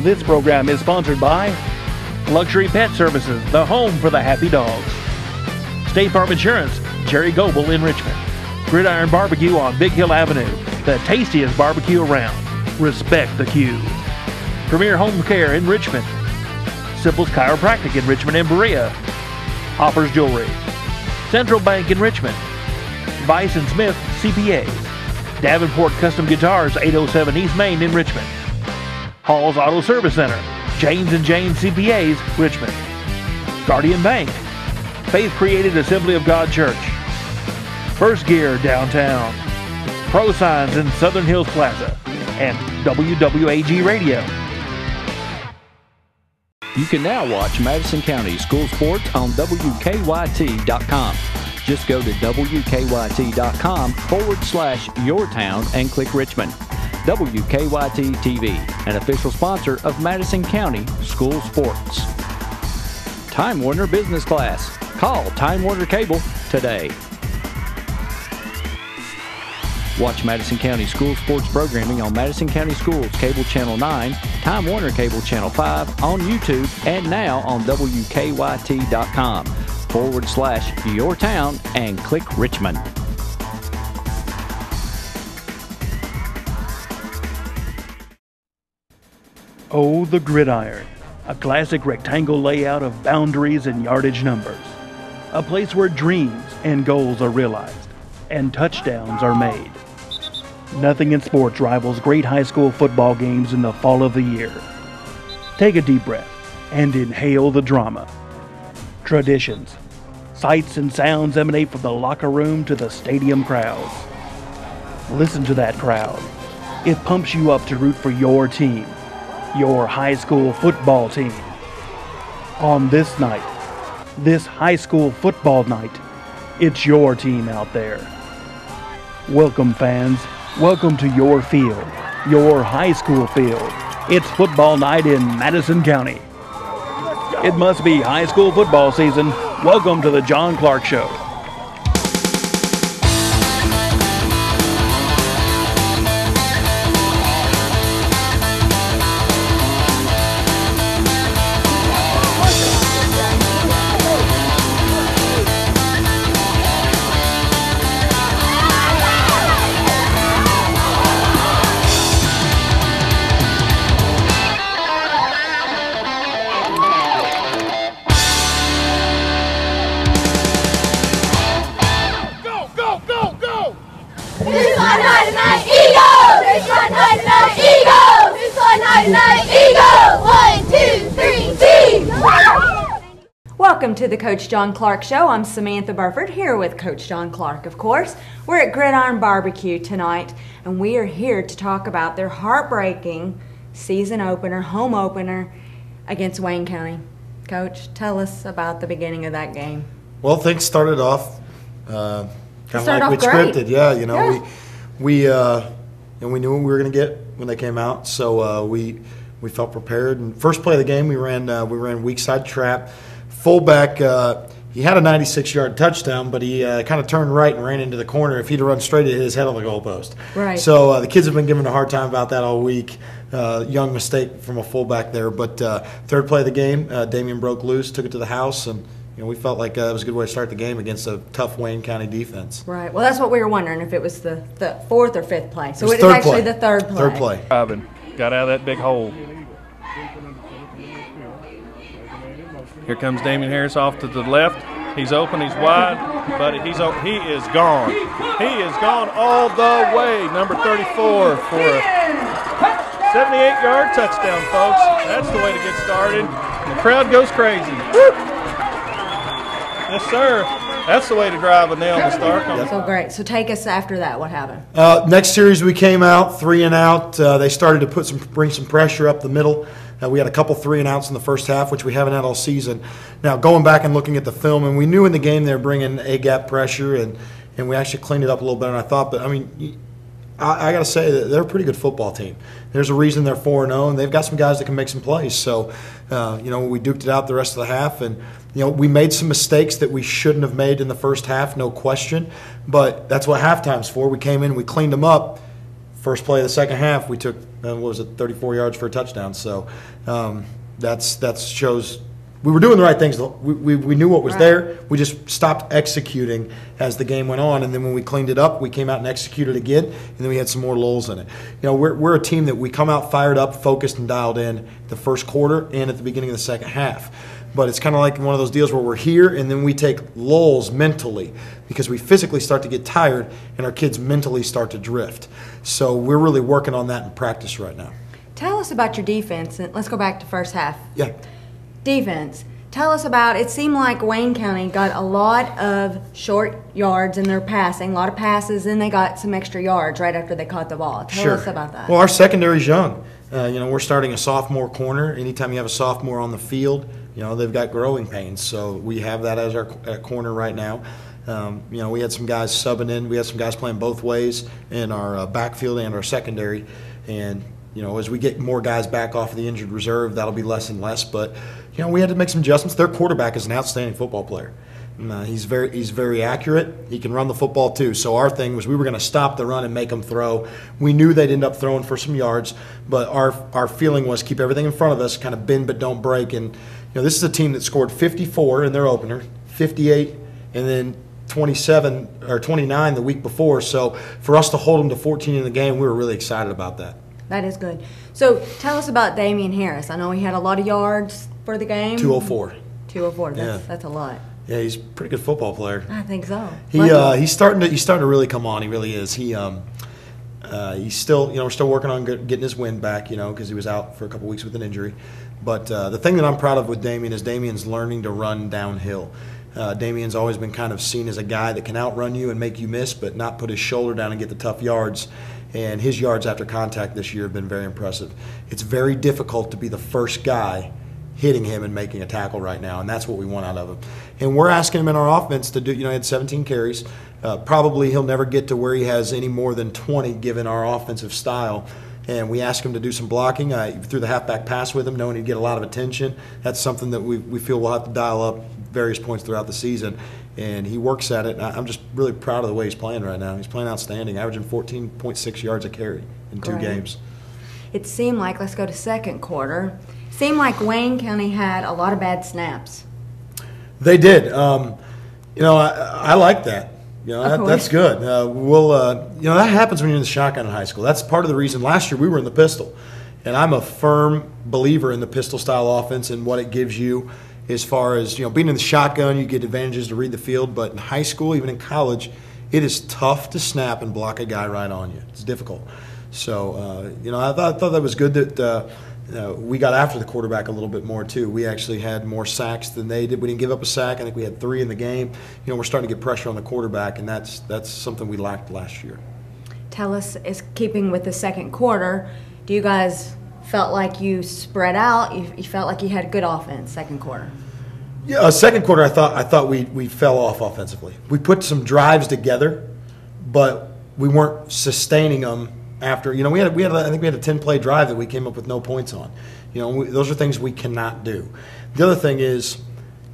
This program is sponsored by Luxury Pet Services, the home for the happy dogs. State Farm Insurance, Jerry Goebel in Richmond. Gridiron Barbecue on Big Hill Avenue, the tastiest barbecue around. Respect the queue. Premier Home Care in Richmond. Simple's Chiropractic in Richmond and Berea. Hopper's Jewelry. Central Bank in Richmond. Vice & Smith CPAs. Davenport Custom Guitars, 807 East Main in Richmond. Hall's Auto Service Center. James & James CPAs, Richmond. Guardian Bank. Faith Created Assembly of God Church. First Gear downtown. Pro Signs in Southern Hills Plaza. And WWAG Radio. You can now watch Madison County School Sports on WKYT.com. Just go to WKYT.com/yourtown and click Richmond. WKYT TV, an official sponsor of Madison County School Sports. Time Warner Business Class. Call Time Warner Cable today. Watch Madison County School Sports programming on Madison County Schools Cable Channel 9, Time Warner Cable Channel 5, on YouTube, and now on WKYT.com/yourtown and click Richmond. Oh, the Gridiron, a classic rectangle layout of boundaries and yardage numbers. A place where dreams and goals are realized and touchdowns are made. Nothing in sports rivals great high school football games in the fall of the year. Take a deep breath and inhale the drama. Traditions, sights and sounds emanate from the locker room to the stadium crowds. Listen to that crowd. It pumps you up to root for your team, your high school football team. On this night, this high school football night, it's your team out there. Welcome, fans. Welcome to your field, your high school field. It's football night in Madison County. It must be high school football season. Welcome to the John Clark Show. Welcome to the Coach John Clark Show. I'm Samantha Burford, here with Coach John Clark, of course. We're at Gridiron Barbecue tonight, and we are here to talk about their heartbreaking season opener, home opener against Wayne County. Coach, tell us about the beginning of that game. Well, things started off kind of like we great. scripted. Yeah, you know, we knew what we were going to get when they came out, so we felt prepared. And first play of the game, we ran weak side trap. Fullback, he had a 96-yard touchdown, but he kind of turned right and ran into the corner. If he'd have run straight, it hit his head on the goalpost. Right. So the kids have been giving a hard time about that all week. Young mistake from a fullback there. But third play of the game, Damian broke loose, took it to the house, and we felt like it was a good way to start the game against a tough Wayne County defense. Right. Well, that's what we were wondering, if it was the fourth or fifth play. So it was actually the third play. Third play. Robin got out of that big hole. Here comes Damian Harris off to the left. He's open, he's wide, but he is gone. He is gone all the way. Number 34 for a 78-yard touchdown, folks. That's the way to get started. The crowd goes crazy. Woo! Yes, sir. That's the way to drive a nail in the start. Yep. So great. So take us after that. What happened? Next series we came out 3 and out. They started to bring some pressure up the middle. We had a couple 3 and outs in the first half, which we haven't had all season. Now, going back and looking at the film, and we knew in the game they were bringing A-gap pressure, and we actually cleaned it up a little better than I thought. But, I mean, I got to say that they're a pretty good football team. There's a reason they're 4-0, and they've got some guys that can make some plays. So, we duked it out the rest of the half, and, we made some mistakes that we shouldn't have made in the first half, no question. But that's what halftime's for. We came in, we cleaned them up. First play of the second half, we took, 34 yards for a touchdown. So that shows we were doing the right things. We knew what was there. We just stopped executing as the game went on. And then when we cleaned it up, we came out and executed again. And then we had some more lulls in it. We're a team that we come out fired up, focused, and dialed in the first quarter and at the beginning of the second half. But it's kind of like one of those deals where we're here and then we take lulls mentally because we physically start to get tired and our kids mentally start to drift. So we're really working on that in practice right now. Tell us about your defense. Let's go back to first half. Yeah. Defense. Tell us about, it seemed like Wayne County got a lot of short yards in their passing, a lot of passes, and they got some extra yards right after they caught the ball. Tell us about that. Well, our secondary's young. We're starting a sophomore corner. Anytime you have a sophomore on the field, they've got growing pains. So we have that as our corner right now. We had some guys subbing in. We had some guys playing both ways in our backfield and our secondary. And, as we get more guys back off of the injured reserve, that'll be less and less. But, we had to make some adjustments. Their quarterback is an outstanding football player. He's very accurate. He can run the football too. So our thing was we were going to stop the run and make them throw. We knew they'd end up throwing for some yards, but our feeling was keep everything in front of us, kind of bend but don't break. And this is a team that scored 54 in their opener, 58, and then 27 or 29 the week before. So for us to hold them to 14 in the game, we were really excited about that. That is good. So tell us about Damian Harris. I know he had a lot of yards for the game. 204. 204. That's a lot. Yeah, he's a pretty good football player. I think so. He's starting to really come on. He really is. He's still we're still working on getting his wind back, because he was out for a couple weeks with an injury. But the thing that I'm proud of with Damian is Damian's learning to run downhill. Damian's always been kind of seen as a guy that can outrun you and make you miss, but not put his shoulder down and get the tough yards. And his yards after contact this year have been very impressive. It's very difficult to be the first guy hitting him and making a tackle right now, and that's what we want out of him. And we're asking him in our offense to do, he had 17 carries. Probably he'll never get to where he has any more than 20 given our offensive style. And we asked him to do some blocking. Threw the halfback pass with him, knowing he'd get a lot of attention. That's something that we feel we'll have to dial up various points throughout the season. And he works at it. I'm just really proud of the way he's playing right now. He's playing outstanding, averaging 14.6 yards a carry in 2 games. It seemed like, let's go to second quarter, seemed like Wayne County had a lot of bad snaps. They did. I like that. That's good. That happens when you're in the shotgun in high school. That's part of the reason. Last year we were in the pistol, and I'm a firm believer in the pistol-style offense and what it gives you as far as, being in the shotgun, you get advantages to read the field. But in high school, even in college, it is tough to snap and block a guy right on you. It's difficult. So, I thought that was good that we got after the quarterback a little bit more too. We actually had more sacks than they did. We didn't give up a sack. I think we had 3 in the game. We're starting to get pressure on the quarterback, and that's something we lacked last year. Tell us, is keeping with the second quarter, do you guys felt like you spread out? You felt like you had good offense second quarter? Yeah, second quarter I thought we fell off offensively. We put some drives together, but we weren't sustaining them. After I think we had a 10-play drive that we came up with no points on. Those are things we cannot do. The other thing is,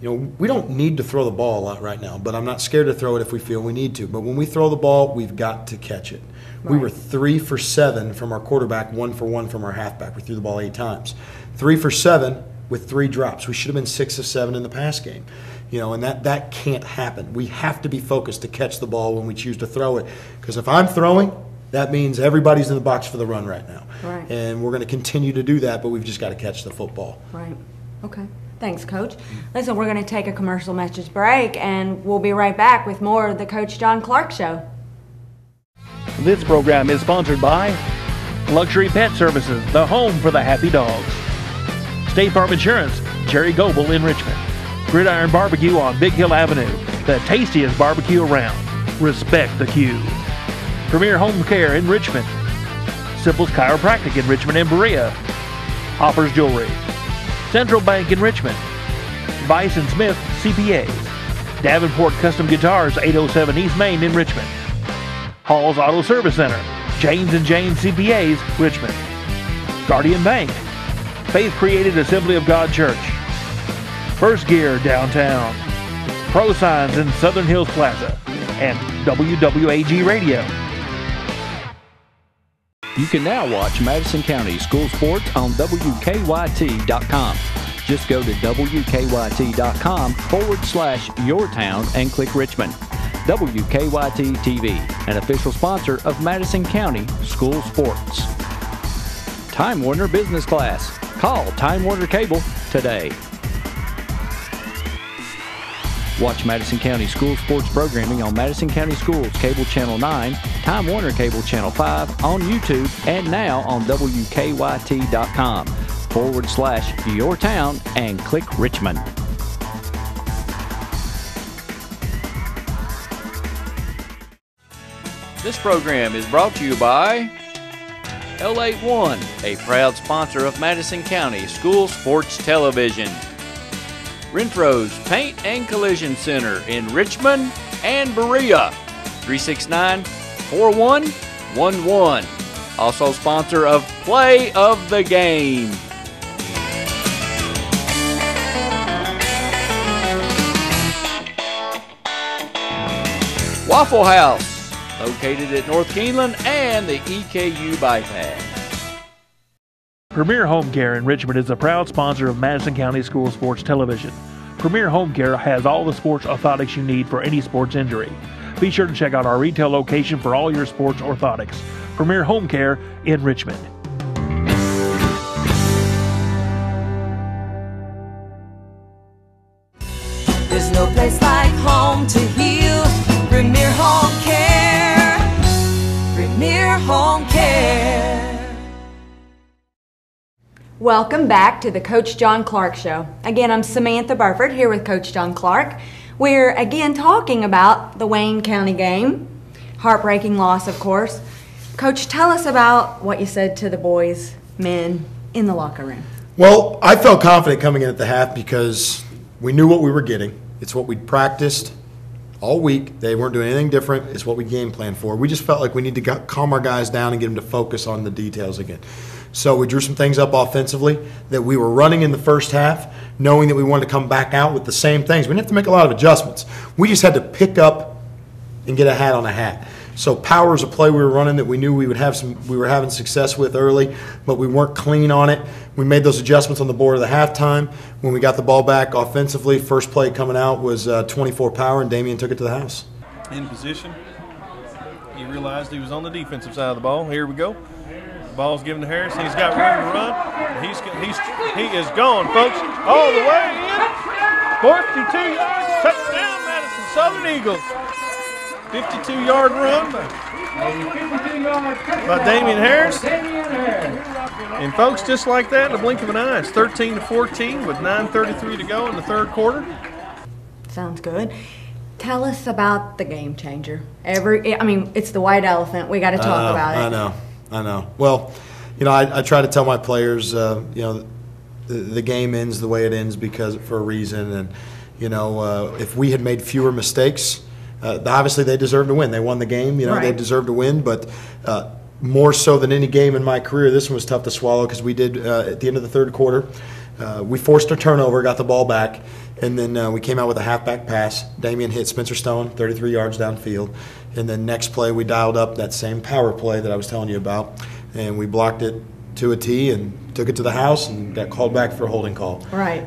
we don't need to throw the ball a lot right now, but I'm not scared to throw it if we feel we need to. But when we throw the ball, we've got to catch it. Right. We were 3 for 7 from our quarterback, 1 for 1 from our halfback. We threw the ball 8 times. 3 for 7 with 3 drops. We should have been 6 of 7 in the pass game. And that can't happen. We have to be focused to catch the ball when we choose to throw it. Because if I'm throwing, that means everybody's in the box for the run right now. Right. And we're going to continue to do that, but we've just got to catch the football. Right. Okay. Thanks, Coach. Listen, we're going to take a commercial message break, and we'll be right back with more of the Coach John Clark Show. This program is sponsored by Luxury Pet Services, the home for the happy dogs. State Farm Insurance, Jerry Goebel in Richmond. Gridiron Barbecue on Big Hill Avenue, the tastiest barbecue around. Respect the queue. Premier Home Care in Richmond. Simple's Chiropractic in Richmond and Berea. Hoppers Jewelry. Central Bank in Richmond. Vice & Smith CPAs. Davenport Custom Guitars, 807 East Main in Richmond. Hall's Auto Service Center. James & James CPAs, Richmond. Guardian Bank. Faith Created Assembly of God Church. First Gear downtown. Pro Signs in Southern Hills Plaza. And WWAG Radio. You can now watch Madison County School Sports on WKYT.com. Just go to WKYT.com/yourtown and click Richmond. WKYT TV, an official sponsor of Madison County School Sports. Time Warner Business Class. Call Time Warner Cable today. Watch Madison County School Sports programming on Madison County Schools Cable Channel 9, Time Warner Cable Channel 5, on YouTube, and now on WKYT.com/yourtown and click Richmond. This program is brought to you by L81, a proud sponsor of Madison County School Sports Television. Renfro's Paint and Collision Center in Richmond and Berea, 369-4111. Also sponsor of Play of the Game. Waffle House, located at North Keeneland and the EKU Bypass. Premier Home Care in Richmond is a proud sponsor of Madison County School Sports Television. Premier Home Care has all the sports orthotics you need for any sports injury. Be sure to check out our retail location for all your sports orthotics. Premier Home Care in Richmond. There's no place like home to heal. Premier Home Care. Premier Home Care. Welcome back to the Coach John Clark Show. Again, I'm Samantha Burford here with Coach John Clark. We're again talking about the Wayne County game. Heartbreaking loss, of course. Coach, tell us about what you said to the boys, men, in the locker room. Well, I felt confident coming in at the half because we knew what we were getting. It's what we'd practiced all week. They weren't doing anything different. It's what we game planned for. We just felt like we need to calm our guys down and get them to focus on the details again. So we drew some things up offensively that we were running in the first half, knowing that we wanted to come back out with the same things. We didn't have to make a lot of adjustments. We just had to pick up and get a hat on a hat. So power is a play we were running that we knew we were having success with early, but we weren't clean on it. We made those adjustments on the board at the halftime. When we got the ball back offensively, first play coming out was 24 power, and Damian took it to the house. In position. He realized he was on the defensive side of the ball. Here we go. The ball's given to Harris. He's got room to run. He is gone, folks, all the way in. 42 yards, touchdown, Madison Southern Eagles. 52-yard run by Damian Harris. And folks, just like that, in the blink of an eye, it's 13-14 with 9:33 to go in the third quarter. Sounds good. Tell us about the game changer. It's the white elephant. We got to talk about it. I know. Well, I try to tell my players, the game ends the way it ends for a reason. And, if we had made fewer mistakes, obviously they deserve to win. They won the game. Right. They deserve to win. But more so than any game in my career, this one was tough to swallow because we did, at the end of the third quarter, we forced a turnover, got the ball back, and then we came out with a halfback pass. Damian hit Spencer Stone 33 yards downfield. And then next play, we dialed up that same power play that I was telling you about, and we blocked it to a T and took it to the house and got called back for a holding call. Right.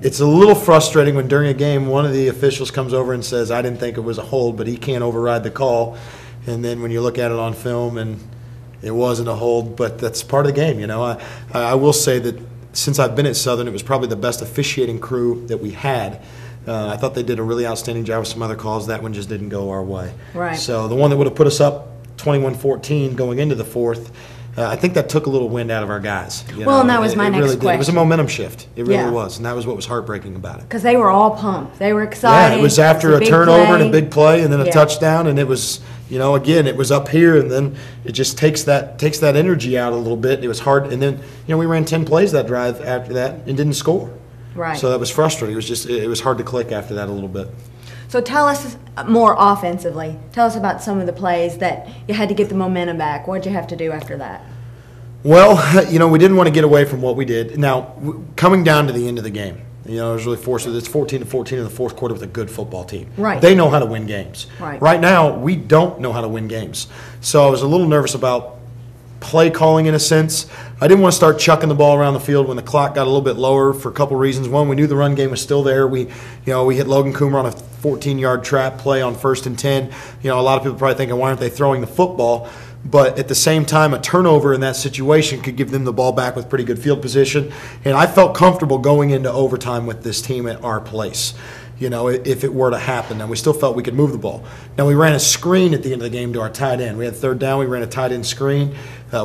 It's a little frustrating when during a game one of the officials comes over and says, I didn't think it was a hold, but he can't override the call. And then when you look at it on film and it wasn't a hold, but that's part of the game. I will say that since I've been at Southern, it was probably the best officiating crew that we had. I thought they did a really outstanding job with some other calls. That one just didn't go our way. Right. So the one that would have put us up 21-14 going into the fourth, I think that took a little wind out of our guys. And that was my next question. It was a momentum shift. It really was, and that was what was heartbreaking about it. Because they were all pumped. They were excited. Yeah, it was after a turnover and a big play and then a touchdown, and it was, again, it was up here, and then it just takes that energy out a little bit. It was hard, and then, we ran 10 plays that drive after that and didn't score. Right. So that was frustrating. It was hard to click after that a little bit. So tell us more offensively. Tell us about some of the plays that you had to get the momentum back. What did you have to do after that? Well, we didn't want to get away from what we did. Now, coming down to the end of the game, it was really forced. It's 14-14 in the fourth quarter with a good football team. Right. They know how to win games. Right. Right now, we don't know how to win games. So I was a little nervous about play calling in a sense. I didn't want to start chucking the ball around the field when the clock got a little bit lower for a couple reasons. One, we knew the run game was still there. We hit Logan Coomer on a 14-yard trap play on 1st and 10. A lot of people probably thinking, why aren't they throwing the football? But at the same time, a turnover in that situation could give them the ball back with pretty good field position. And I felt comfortable going into overtime with this team at our place, if it were to happen. And we still felt we could move the ball. Now, we ran a screen at the end of the game to our tight end. We had 3rd down. We ran a tight end screen.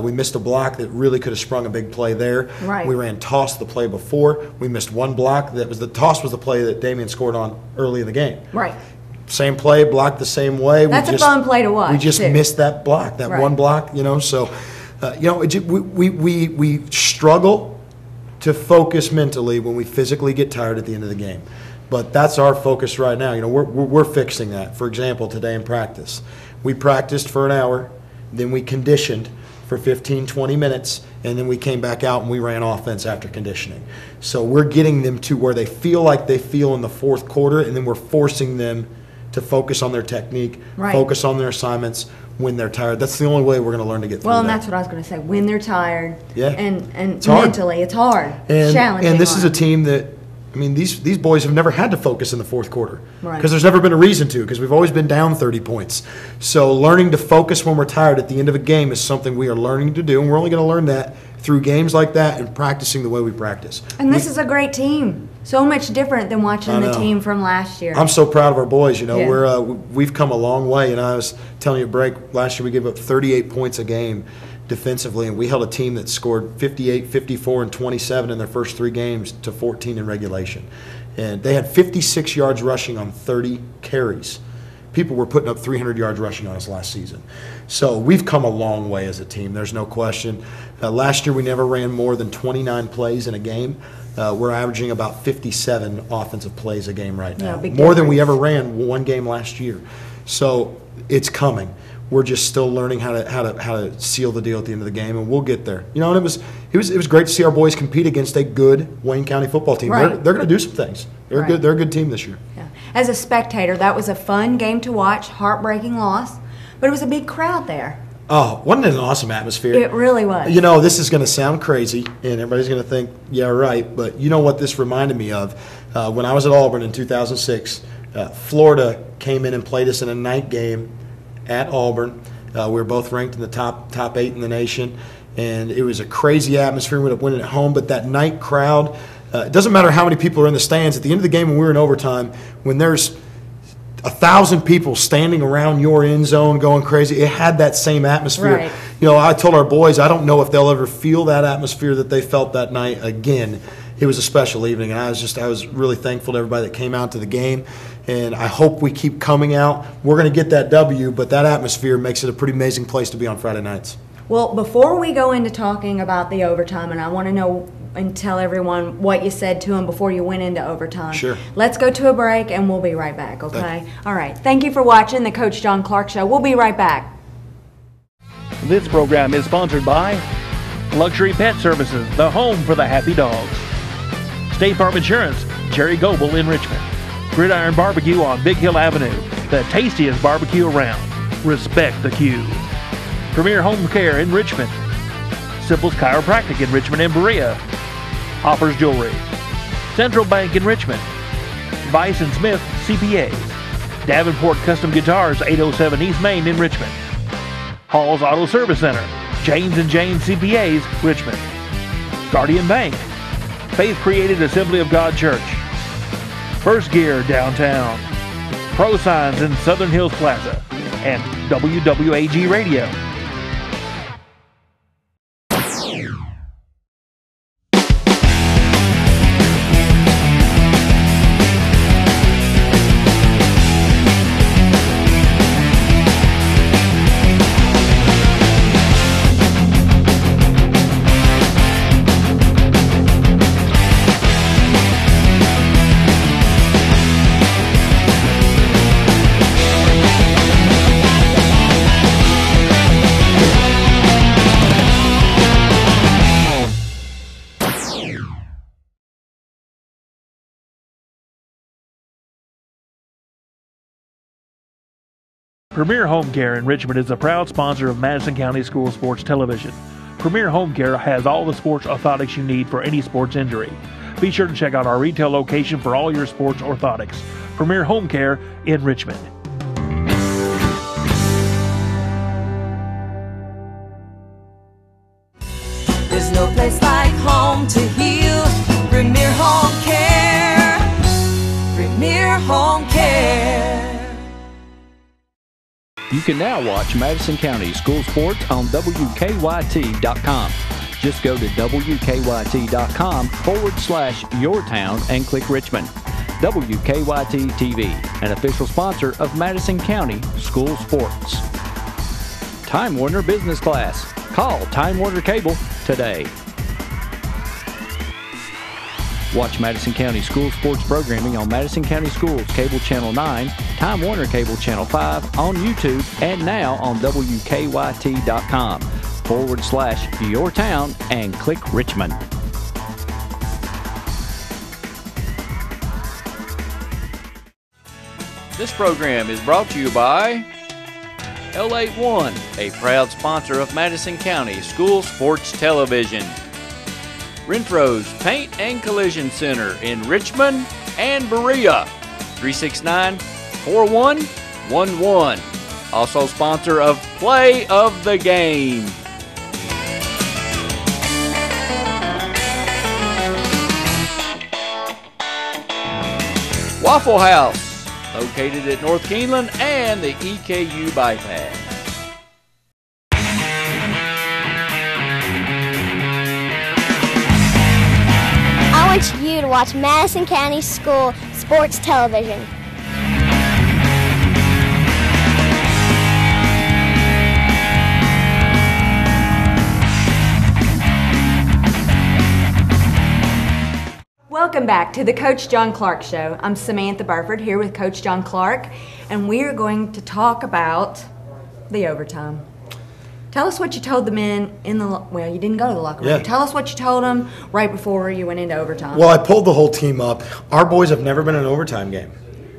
We missed a block that really could have sprung a big play there. Right. We ran toss the play before. We missed one block. The toss was the play that Damian scored on early in the game. Right. Same play, blocked the same way. That's a fun play to watch. We just too. missed that block, that Right. one block, So, we struggle to focus mentally when we physically get tired at the end of the game. But that's our focus right now. We're fixing that. For example, today in practice, we practiced for an hour, then we conditioned for 15, 20 minutes, and then we came back out and we ran offense after conditioning. So we're getting them to where they feel like they feel in the 4th quarter, and then we're forcing them to focus on their technique, Right. focus on their assignments when they're tired. That's the only way we're going to learn to get through Well, and that. that's what I was going to say. When they're tired, Yeah. and It's hard. mentally, it's hard. It's challenging. And this is a hard. team that, these boys have never had to focus in the 4th quarter. Right. Because there's never been a reason to, because we've always been down 30 points. So learning to focus when we're tired at the end of a game is something we are learning to do, and we're only going to learn that through games like that and practicing the way we practice. And this is a great team. So much different than watching I the know. team from last year. I'm so proud of our boys. Yeah. We've come a long way. And I was telling you at break, last year we gave up 38 points a game defensively, and we held a team that scored 58, 54, and 27 in their first 3 games to 14 in regulation. And they had 56 yards rushing on 30 carries. People were putting up 300 yards rushing on us last season. So we've come a long way as a team. There's no question. Last year we never ran more than 29 plays in a game. We're averaging about 57 offensive plays a game right now. Yeah, big more than we difference. ever ran one game last year. So it's coming. We're just still learning how to seal the deal at the end of the game, and we'll get there. And it was great to see our boys compete against a good Wayne County football team. Right. They're going to do some things. They're Right. good. They're a good team this year. Yeah. As a spectator, that was a fun game to watch. Heartbreaking loss, but it was a big crowd there. Oh, wasn't it an awesome atmosphere? It really was. This is going to sound crazy, and everybody's going to think, yeah, right. But you know what this reminded me of? When I was at Auburn in 2006, Florida came in and played us in a night game at Auburn. We were both ranked in the top 8 in the nation, and it was a crazy atmosphere. We ended up winning at home, but that night crowd, it doesn't matter how many people are in the stands. At the end of the game when we were in overtime, when there's 1,000 people standing around your end zone going crazy, it had that same atmosphere. Right. I told our boys, I don't know if they'll ever feel that atmosphere that they felt that night again. It was a special evening, and I was really thankful to everybody that came out to the game, and I hope we keep coming out. We're going to get that W, but that atmosphere makes it a pretty amazing place to be on Friday nights. Well, before we go into talking about the overtime, and I want to know and tell everyone what you said to them before you went into overtime. Sure. Let's go to a break, and we'll be right back, okay? Thank you. All right. Thank you for watching the Coach John Clark Show. We'll be right back. This program is sponsored by Luxury Pet Services, the home for the happy dogs. State Farm Insurance, Jerry Goble in Richmond. Gridiron Barbecue on Big Hill Avenue, the tastiest barbecue around. Respect the queue. Premier Home Care in Richmond. Simple's Chiropractic in Richmond and Berea. Hoppers Jewelry. Central Bank in Richmond. Vice and Smith CPAs. Davenport Custom Guitars, 807 East Main in Richmond. Hall's Auto Service Center. James and James CPAs, Richmond. Guardian Bank. Faith Created Assembly of God Church. First Gear downtown. Pro Signs in Southern Hills Plaza. And WWAG Radio. Premier Home Care in Richmond is a proud sponsor of Madison County School Sports Television. Premier Home Care has all the sports orthotics you need for any sports injury. Be sure to check out our retail location for all your sports orthotics. Premier Home Care in Richmond. There's no place like home to heal. Premier Home Care. Premier Home Care. You can now watch Madison County School Sports on WKYT.com. Just go to WKYT.com/yourtown and click Richmond. WKYT TV, an official sponsor of Madison County School Sports. Time Warner Business Class. Call Time Warner Cable today. Watch Madison County School Sports programming on Madison County Schools Cable Channel 9, Time Warner Cable Channel 5, on YouTube, and now on WKYT.com/yourtown and click Richmond. This program is brought to you by L81, a proud sponsor of Madison County School Sports Television. Renfro's Paint and Collision Center in Richmond and Berea, 369-4111. Also sponsor of Play of the Game. Waffle House, located at North Keeneland and the EKU Bypass. I want you to watch Madison County School Sports Television. Welcome back to the Coach John Clark Show. I'm Samantha Burford here with Coach John Clark, and we are going to talk about the overtime. Tell us what you told the men in the, well, you didn't go to the locker room. Yeah. Tell us what you told them right before you went into overtime. Well, I pulled the whole team up. Our boys have never been in an overtime game.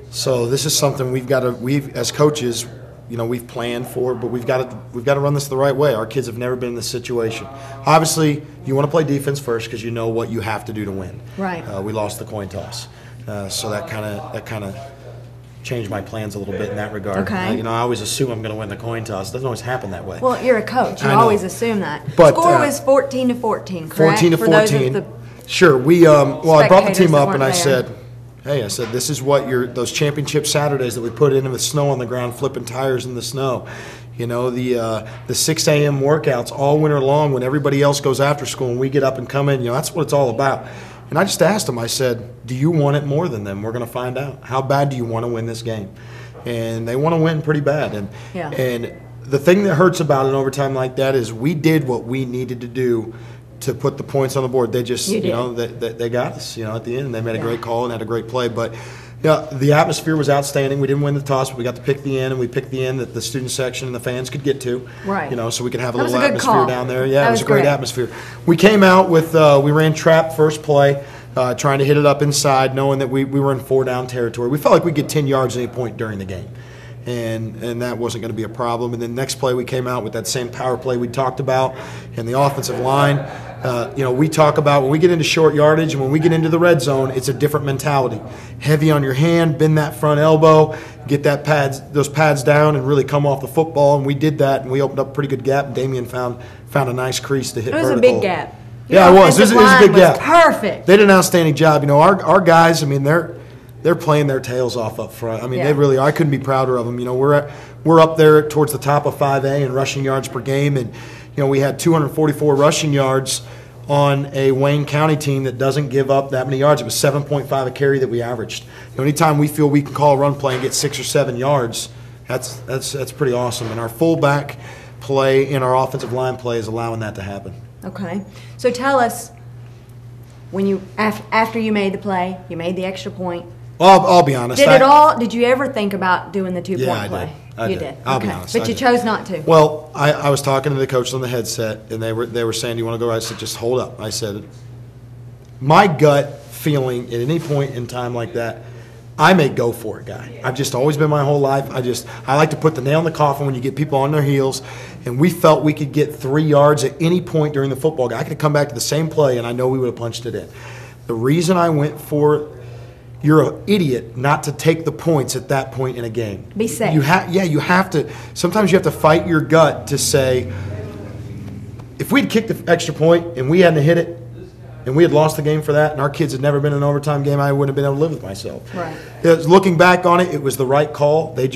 So this is something we've as coaches, we've planned for, but we've got to run this the right way. Our kids have never been in this situation. Obviously, you want to play defense first because you know what you have to do to win. Right. We lost the coin toss. So that kind of changed my plans a little bit in that regard. Okay. I always assume I'm going to win the coin toss. It doesn't always happen that way. Well, you're a coach. You I know. always assume that. But, Score was 14-14, correct? 14 to For those of 14. the Sure. I brought the spectators team that up and I weren't there. said, hey, this is what those championship Saturdays that we put in with snow on the ground, flipping tires in the snow. The 6 a.m. workouts all winter long when everybody else goes after school and we get up and come in, that's what it's all about. And I just asked them, I said, do you want it more than them? We're going to find out. How bad do you want to win this game? And they want to win pretty bad. And the thing that hurts about an overtime like that is we did what we needed to do to put the points on the board. They just, they got us, at the end. They made a great call and had a great play. But the atmosphere was outstanding. We didn't win the toss, but we got to pick the end, and we picked the end that the student section and the fans could get to. Right. So we could have a That little was a good atmosphere call. down there. Yeah, That it was was a great great. atmosphere. We came out with, we ran trap first play, trying to hit it up inside, knowing that we were in 4-down territory. We felt like we'd get 10 yards at any point during the game. And that wasn't going to be a problem. And then next play we came out with that same power play we talked about, and the offensive line. We talk about when we get into short yardage and when we get into the red zone, it's a different mentality. Heavy on your hand, bend that front elbow, get those pads down, and really come off the football. And we did that, and we opened up a pretty good gap. And Damian found a nice crease to hit It was vertical. a big gap. Yeah, it was. It was a big gap. Perfect. They did an outstanding job. Our guys, they're playing their tails off up front. They really are. I couldn't be prouder of them. We're up there towards the top of 5A in rushing yards per game, and we had 244 rushing yards on a Wayne County team that doesn't give up that many yards. It was 7.5 a carry that we averaged. Anytime we feel we can call a run play and get 6 or 7 yards, that's pretty awesome. And our fullback play and our offensive line play is allowing that to happen. Okay. So tell us, when you after you made the play, you made the extra point. Well, I'll be honest. Did you ever think about doing the 2-point play? I You did. did. I'll be Okay. honest. But I you did. chose not to. Well, I was talking to the coach on the headset, and they were saying, do you want to go? I said, just hold up. I said, my gut feeling at any point in time like that, I'm a go for it guy. I've just always been my whole life. I like to put the nail in the coffin when you get people on their heels. And we felt we could get 3 yards at any point during the football game. I could have come back to the same play, and I know we would have punched it in. The reason I went for, you're an idiot not to take the points at that point in a game. Be safe. You have to. Sometimes you have to fight your gut to say, if we'd kicked the extra point and we hadn't hit it, and we had lost the game for that, and our kids had never been in an overtime game, I wouldn't have been able to live with myself. Right. Looking back on it, it was the right call. They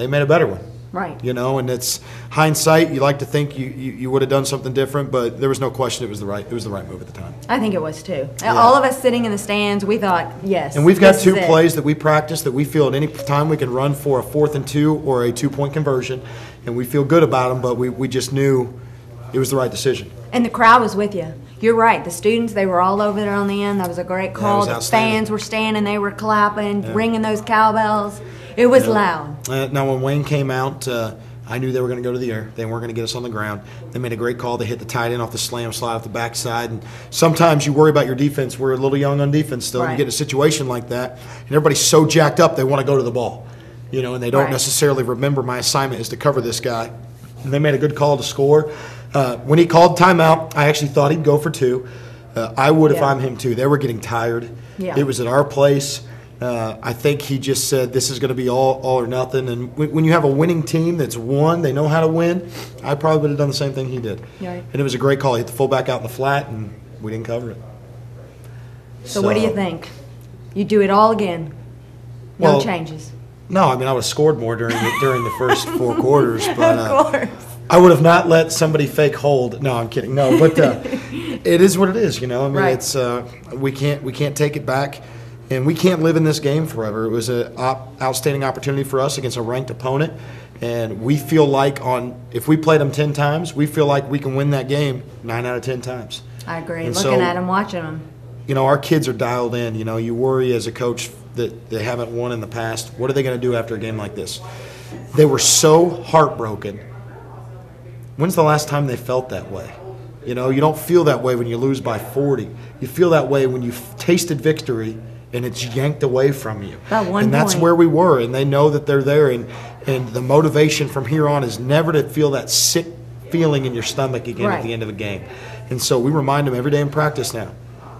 made a better one. Right. You know, and it's hindsight. You like to think you would have done something different, but there was no question it was the right move at the time. I think it was too. All of us sitting in the stands, we thought, yes. And we've got 2 plays that we practice that we feel at any time we can run for a 4th and 2 or a 2-point conversion, and we feel good about them, but we just knew it was the right decision. And the crowd was with you. You're right. The students, they were all over there on the end. That was a great call. The fans were standing. They were clapping, ringing those cowbells. It was loud. Now, when Wayne came out, I knew they were going to go to the air. They weren't going to get us on the ground. They made a great call. They hit the tight end off the slam slide off the backside. And sometimes you worry about your defense. We're a little young on defense still. Right. You get in a situation like that, and everybody's so jacked up they want to go to the ball. You know, and they don't necessarily remember my assignment is to cover this guy. And they made a good call to score. When he called timeout, I actually thought he'd go for 2. I would if I'm him too. They were getting tired. Yeah. It was at our place. I think he just said this is going to be all or nothing. And when you have a winning team that's won, they know how to win, I probably would have done the same thing he did. Right. And it was a great call. He hit the fullback out in the flat, and we didn't cover it. So what do you think? You do it all again? No changes? No, I mean, I would have scored more during the first 4 quarters. But, of course. I would have not let somebody fake hold. No, I'm kidding. No, but it is what it is. You know, I mean, it's we can't take it back, and we can't live in this game forever. It was an outstanding opportunity for us against a ranked opponent, and we feel like if we played them 10 times, we feel like we can win that game 9 out of 10 times. I agree. And Looking at them, watching them. You know, our kids are dialed in. You know, you worry as a coach that they haven't won in the past. What are they going to do after a game like this? They were so heartbroken. When's the last time they felt that way? You know, you don't feel that way when you lose by 40. You feel that way when you've tasted victory and it's yanked away from you. And that's where we were, and they know that they're there. And the motivation from here on is never to feel that sick feeling in your stomach again at the end of a game. And so we remind them every day in practice now.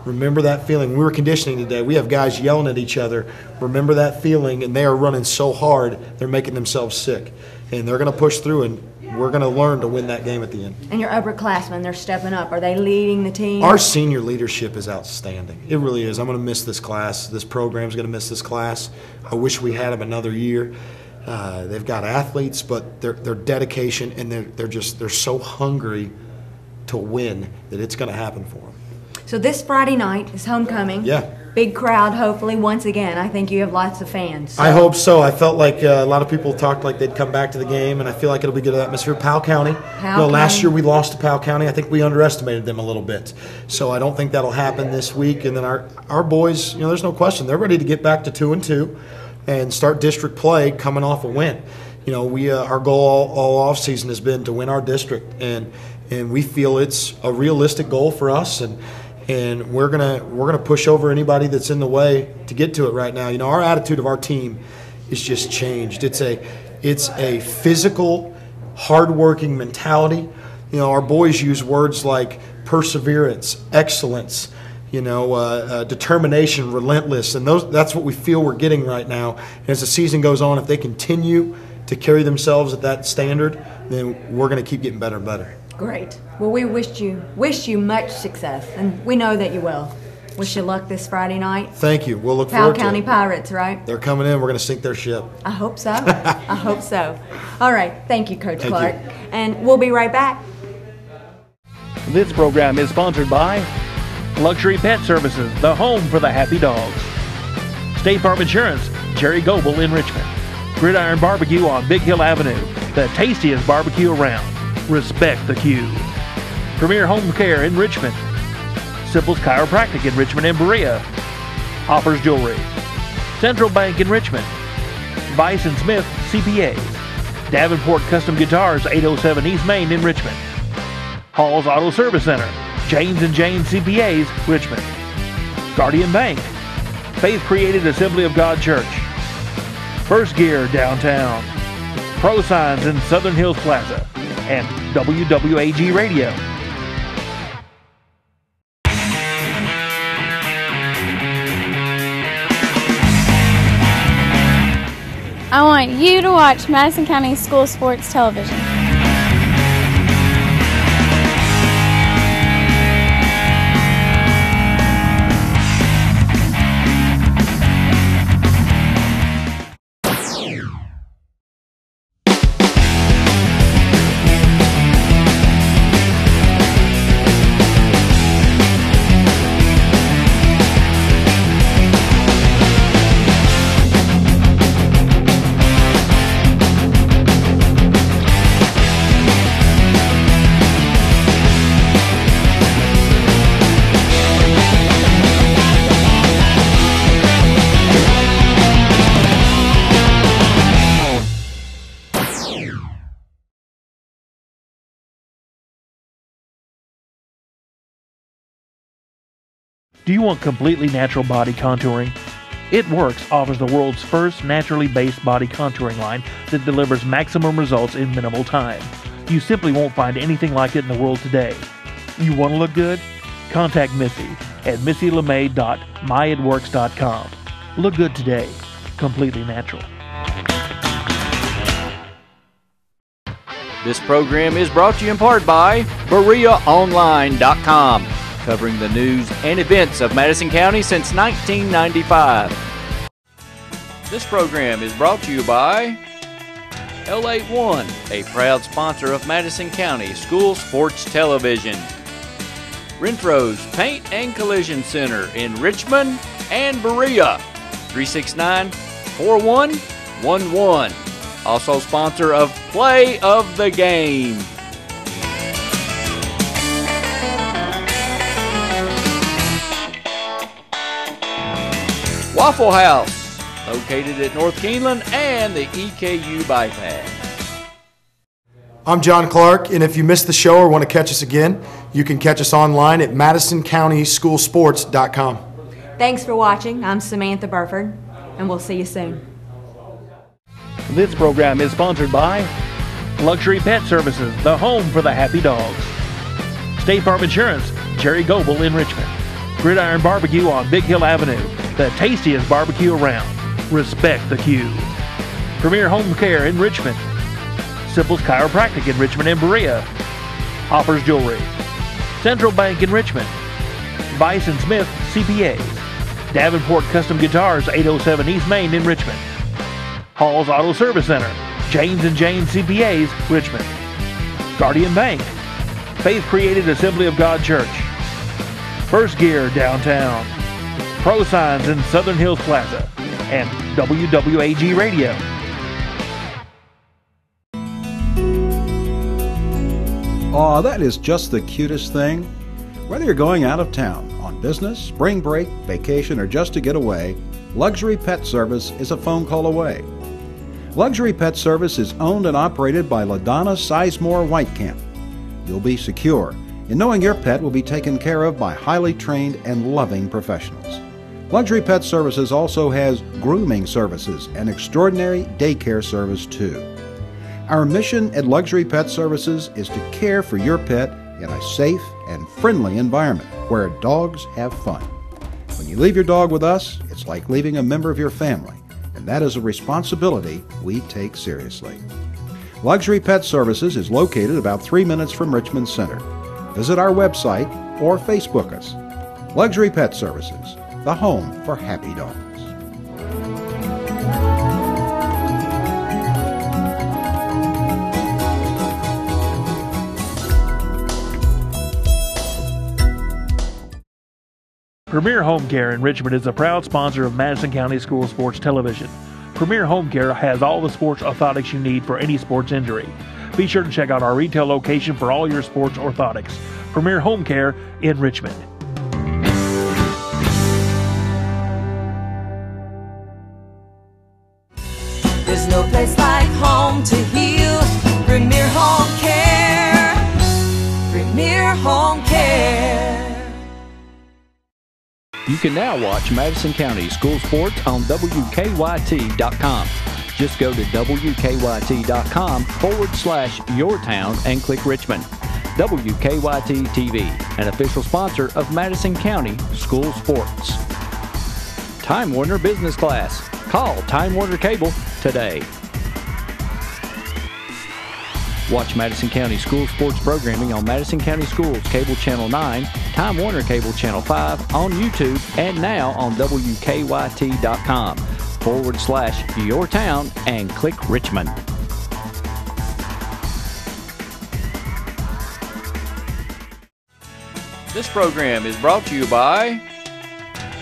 Remember that feeling. We were conditioning today. We have guys yelling at each other. Remember that feeling, and they are running so hard, they're making themselves sick. And they're going to push through, and we're going to learn to win that game at the end. And your upperclassmen, they're stepping up. Are they leading the team? Our senior leadership is outstanding. It really is. I'm going to miss this class. This program's going to miss this class. I wish we had them another year. They've got athletes, but their dedication and they're so hungry to win that it's going to happen for them. So this Friday night is homecoming. Yeah. Big crowd, hopefully, once again. I think you have lots of fans. So. I hope so. I felt like a lot of people talked like they'd come back to the game, and I feel like it'll be good atmosphere. Powell County. Last year we lost to Powell County. I think we underestimated them a little bit. So I don't think that'll happen this week. And then our boys, you know, there's no question. They're ready to get back to 2-2 and start district play coming off a win. You know, our goal all offseason has been to win our district, and we feel it's a realistic goal for us, and we're gonna push over anybody that's in the way to get to it right now. You know, our attitude of our team is just changed. It's a physical, hardworking mentality. You know, our boys use words like perseverance, excellence, you know, determination, relentless, and that's what we feel we're getting right now. And as the season goes on, if they continue to carry themselves at that standard, then we're going to keep getting better and better. Great. Well, we wish you much success, and we know that you will. Wish you luck this Friday night. Thank you. We'll look forward to it. Powell County Pirates, right? They're coming in. We're going to sink their ship. I hope so. I hope so. All right. Thank you, Coach Clark. And we'll be right back. This program is sponsored by Luxury Pet Services, the home for the happy dogs. State Farm Insurance, Jerry Goebel in Richmond. Gridiron Barbecue on Big Hill Avenue, the tastiest barbecue around. Respect the queue. Premier Home Care in Richmond. Simple's Chiropractic in Richmond and Berea. Hoppers Jewelry. Central Bank in Richmond. Vice and Smith CPAs. Davenport Custom Guitars, 807 East Main in Richmond. Hall's Auto Service Center. James and James CPAs, Richmond. Guardian Bank. Faith Created Assembly of God Church. First Gear downtown, Pro Signs in Southern Hills Plaza, and WWAG Radio. I want you to watch Madison County School Sports Television. Do you want completely natural body contouring? It Works offers the world's first naturally based body contouring line that delivers maximum results in minimal time. You simply won't find anything like it in the world today. You want to look good? Contact Missy at missylemay.myitworks.com. Look good today. Completely natural. This program is brought to you in part by BereaOnline.com, covering the news and events of Madison County since 1995. This program is brought to you by L81, a proud sponsor of Madison County School Sports Television. Renfro's Paint and Collision Center in Richmond and Berea, 369-4111. Also sponsor of Play of the Game. Waffle House, located at North Keeneland and the EKU Bypass. I'm John Clark, and if you missed the show or want to catch us again, you can catch us online at MadisonCountySchoolSports.com. Thanks for watching. I'm Samantha Burford, and we'll see you soon. This program is sponsored by Luxury Pet Services, the home for the happy dogs. State Farm Insurance, Jerry Goebel in Richmond. Gridiron Barbecue on Big Hill Avenue, the tastiest barbecue around. Respect the queue. Premier Home Care in Richmond. Simple's Chiropractic in Richmond and Berea. Hoppers Jewelry. Central Bank in Richmond. Vice & Smith CPAs. Davenport Custom Guitars, 807 East Main in Richmond. Hall's Auto Service Center, James & James CPAs, Richmond. Guardian Bank. Faith Created Assembly of God Church. First Gear downtown. Pro Signs in Southern Hills Plaza. And WWAG Radio. Aw, that is just the cutest thing. Whether you're going out of town, on business, spring break, vacation, or just to get away, Luxury Pet Service is a phone call away. Luxury Pet Service is owned and operated by LaDonna Sizemore Whitecamp. You'll be secure in knowing your pet will be taken care of by highly trained and loving professionals. Luxury Pet Services also has grooming services and extraordinary daycare service too. Our mission at Luxury Pet Services is to care for your pet in a safe and friendly environment where dogs have fun. When you leave your dog with us, it's like leaving a member of your family, and that is a responsibility we take seriously. Luxury Pet Services is located about 3 minutes from Richmond Center. Visit our website or Facebook us. Luxury Pet Services, the home for happy dogs. Premier Home Care in Richmond is a proud sponsor of Madison County School Sports Television. Premier Home Care has all the sports orthotics you need for any sports injury. Be sure to check out our retail location for all your sports orthotics. Premier Home Care in Richmond. There's no place like home to heal. Premier Home Care. Premier Home Care. You can now watch Madison County School Sports on WKYT.com. Just go to WKYT.com/yourtown and click Richmond. WKYT TV, an official sponsor of Madison County School Sports. Time Warner Business Class. Call Time Warner Cable today. Watch Madison County School Sports programming on Madison County Schools Cable Channel 9, Time Warner Cable Channel 5, on YouTube, and now on WKYT.com/yourtown and click Richmond. This program is brought to you by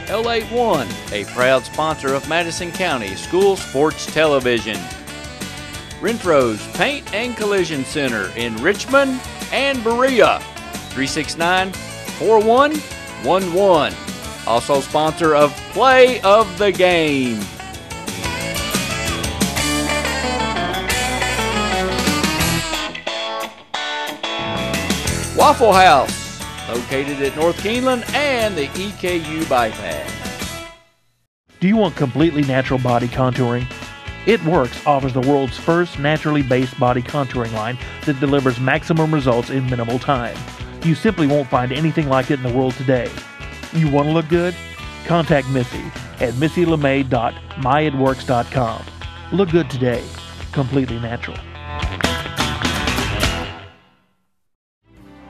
L81, a proud sponsor of Madison County School Sports Television. Renfro's Paint and Collision Center in Richmond and Berea, 369-4111. Also sponsor of Play of the Game. Waffle House, located at North Keeneland and the EKU Bypass. Do you want completely natural body contouring? It Works offers the world's first naturally based body contouring line that delivers maximum results in minimal time. You simply won't find anything like it in the world today. You want to look good? Contact Missy at missylemay.myitworks.com. Look good today. Completely natural.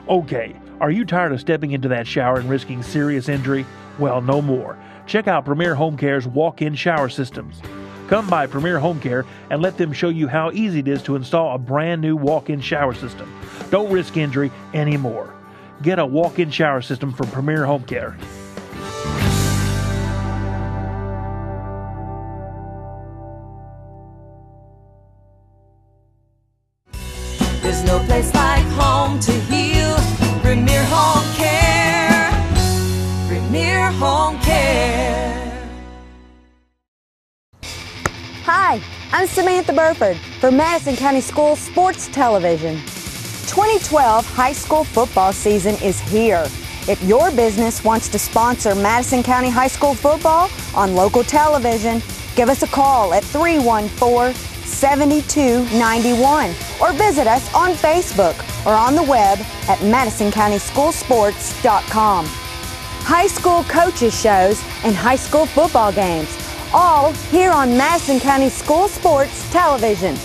Okay, are you tired of stepping into that shower and risking serious injury? Well, no more. Check out Premier Home Care's walk-in shower systems. Come by Premier Home Care and let them show you how easy it is to install a brand new walk-in shower system. Don't risk injury anymore. Get a walk-in shower system from Premier Home Care. There's no place like home to heal. Premier Home Care. Premier Home Care. Hi, I'm Samantha Burford for Madison County School Sports Television. 2012 high school football season is here. If your business wants to sponsor Madison County High School football on local television, give us a call at 314-7291 or visit us on Facebook or on the web at MadisonCountySchoolSports.com. High school coaches shows and high school football games, all here on Madison County School Sports Television.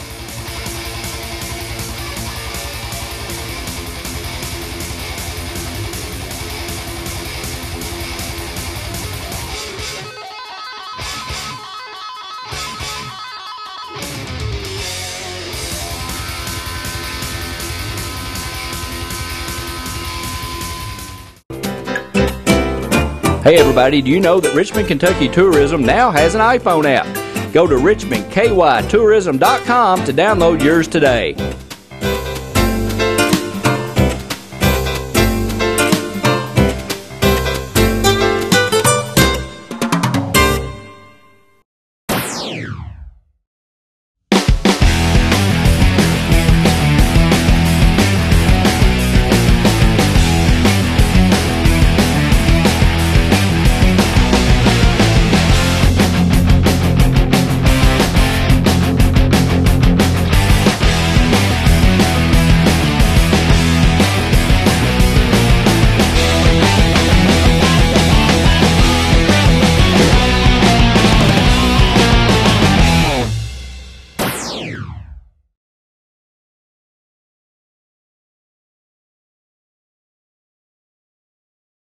Hey everybody, do you know that Richmond, Kentucky Tourism now has an iPhone app? Go to RichmondKYTourism.com to download yours today.